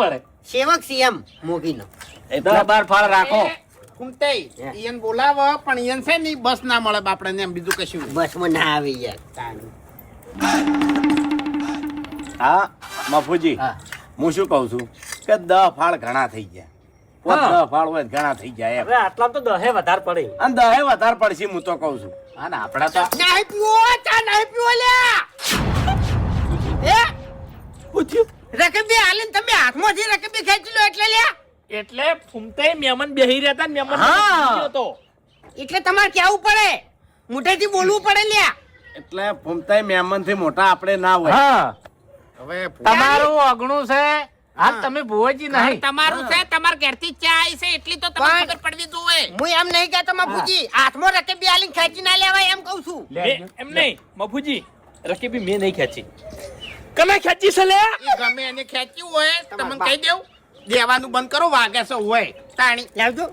પડે સેવક સીએમ મોગીનો 12 ફાળ રાખો. કુંતે ઈયન બોલાવો પણ ઈયન છે ને બસ ના મળે બાપડે એમ બીજું કશું નહીં. બસમાં ના આવે યાર. હા મફુજી, હા. હું શું કહું છું કે 10 ફાળ ઘણા થઈ ગયા. 10 ફાળ હોય તો ઘણા થઈ જાય એમ. હવે આટલા તો 10 વધારે પડે. અને 10 વધારે પડશે હું તો કહું છું. હા ને આપડા તો નહીં પીવો ચા નહીં પીવો લ્યા એ રકબી હાલીને તમે હાથમાંથી રકબી ખેંચી લો એટલે લ્યા એટલે ફૂમતે મહેમાન બેહી રહ્યા હતા ને મહેમાન હા. તો એટલે તમારે કેવું પડે મોઢેથી બોલવું પડે લ્યા એટલે ફૂમતાઈ મહેમાન થી મોટા આપણે ના હોય. હા હવે તમારું અગણું છે. હા તમે ભુવાજી નહીં. તમારું છે તમાર ઘરથી ચા આવી છે એટલી તો તમને ખબર પડવી જોઈએ હું એમ નહીં કહેતો મફુજી હાથમાં રકબી હાલીને ખેંચી ના લેવાય એમ કહું છું એમ નહીં મફુજી રકીબી મેં નહીં ખેંચી. કને ખેંચી છે લે? એ ગમે એને ખેંચ્યું હોય તમને કહી દેવું દેવાનું બંધ કરો વાગે છે હોય તાણી લાવજો